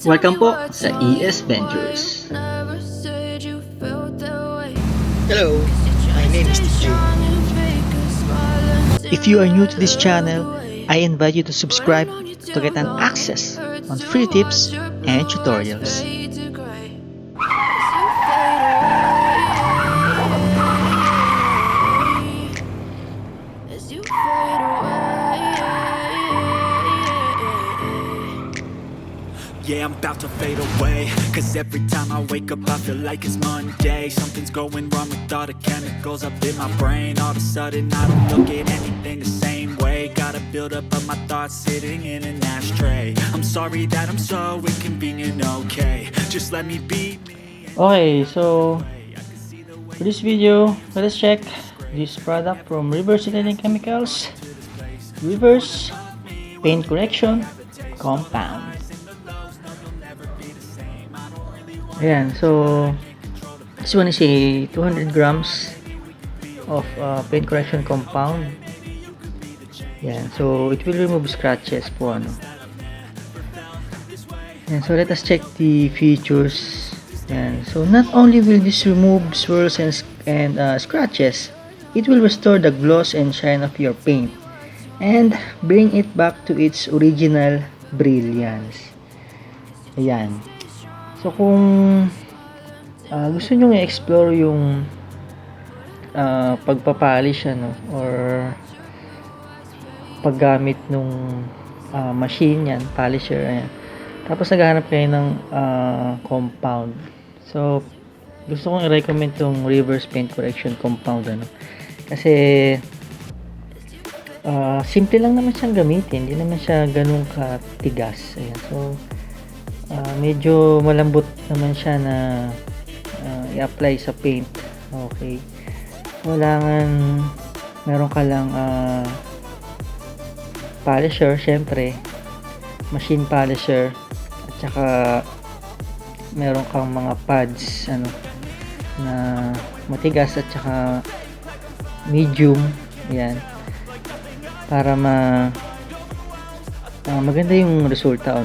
Welcome po sa ES Ventures. Hello, my name is TJ. If you are new to this channel, I invite you to subscribe to get an access on free tips and tutorials. Yeah, I'm about to fade away. Cause every time I wake up I feel like it's Monday. Something's going wrong with all the chemicals up in my brain. All of a sudden I don't look at anything the same way. Gotta build up of my thoughts sitting in an ashtray. I'm sorry that I'm so inconvenient, okay. Just let me be me. Okay, so for this video, let us check this product from Reverse Synthetic Chemicals, Reverse Paint Correction Compound. Ayan, so this one is a 200 grams of paint correction compound. Ayan, so it will remove scratches po, ano. Ayan, so let us check the features. Ayan, so not only will this remove swirls and scratches, it will restore the gloss and shine of your paint and bring it back to its original brilliance. Ayan. So kung gusto nyo i-explore yung pagpapolish or paggamit nung machine yan, polisher, ayan. Tapos naghahanap kayo ng compound. So gusto kong i-recommend tong Reverse Paint Correction Compound, ano. Kasi simple lang naman siyang gamitin, hindi naman siya ganun katigas. Ayan. So medyo malambot naman siya na i-apply sa paint. Okay. Walangan meron ka lang polisher, syempre machine polisher, at saka meron kang mga pads na matigas at saka medium, yan, para maganda yung resulta,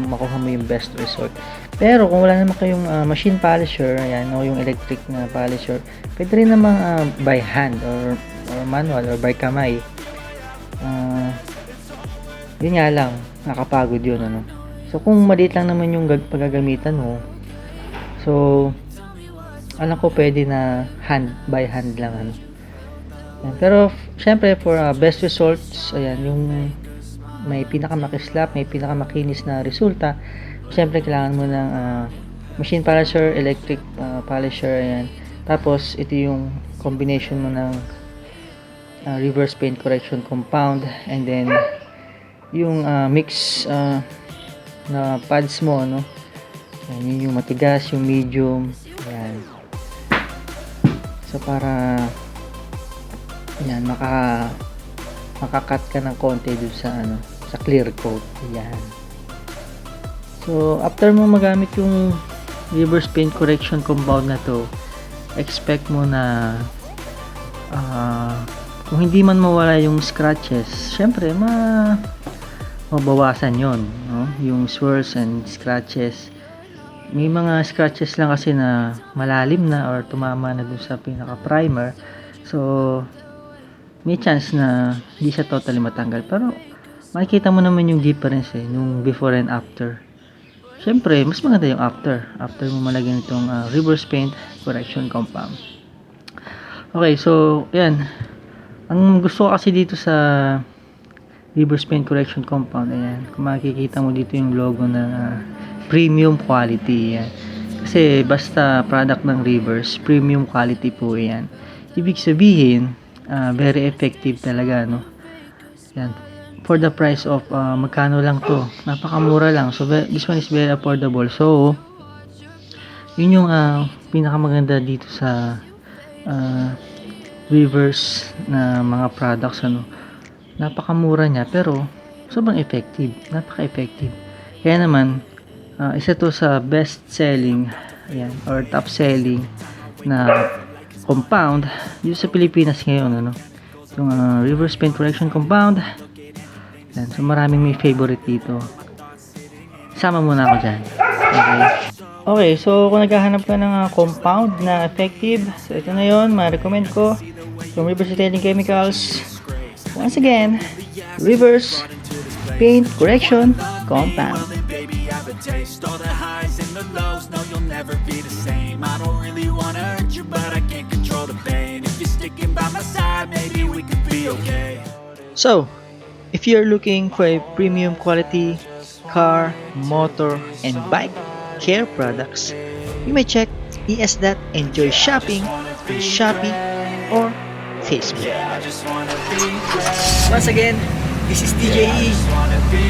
makuha mo yung best result. Pero kung wala naman kayong machine polisher, ayan, o yung electric na polisher, pwede rin naman by hand or manual or by kamay. Yun nga lang, nakapagod yun, So kung maliit lang naman yung paggagamitan mo, so alam ko pwede na by hand lang, Ayan. Pero syempre for best results, ayan, yung may pinakamakislap, may pinakamakinis na resulta, syempre kailangan mo ng machine polisher, electric polisher, ayan. Tapos ito yung combination mo ng Reverse Paint Correction Compound, and then yung mix na pads mo, Ayan, yun yung matigas, yung medium, ayan. So para ayan, makakat ka ng konti dun sa clear coat. Ayan. So after mo magamit yung Reverse Paint Correction Compound na to, expect mo na kung hindi man mawala yung scratches, syempre mabawasan yon, no? Yung swirls and scratches. May mga scratches lang kasi na malalim na or tumama na dun sa pinaka primer, so may chance na hindi siya totally matanggal, pero makikita mo naman yung difference nung before and after. Syempre mas maganda yung after mo malagyan itong Reverse Paint Correction Compound. Okay, so yan, ang gusto ko kasi dito sa Reverse Paint Correction Compound, ayan, kung makikita mo dito yung logo na premium quality, yan. Kasi basta product ng Reverse, premium quality po yan. Ibig sabihin very effective talaga, yan. For the price of magkano lang to, napakamura lang. So this one is very affordable. So yun yung pinakamaganda dito sa Reverse na mga products, napakamura niya pero sobrang effective, napaka-effective. Kaya naman isa to sa best selling, ayan, or top selling na compound dito sa Pilipinas ngayon, yung Reverse Paint Correction Compound. Yan, so maraming may favorite dito. sama muna ako dyan. Okay, so kung naghahanap ka ng compound na effective, so ito na yun, ma-recommend ko from Rivers Detailing Chemicals. Once again, Rivers Paint Correction Compound. Baby, have a taste. All the highs and the lows. No, you'll never be the same. I don't really wanna hurt you, but I can't control the pain. If you're sticking by my side, maybe we could be okay. So, if you're looking for a premium quality car, motor, and bike care products, you may check ES. Enjoy Shopping on Shopee or Facebook. I just wanna be Once again, this is DJE.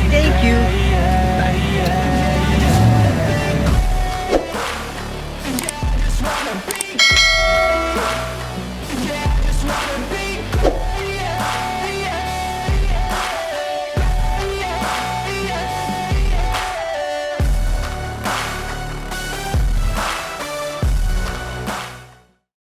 Thank you.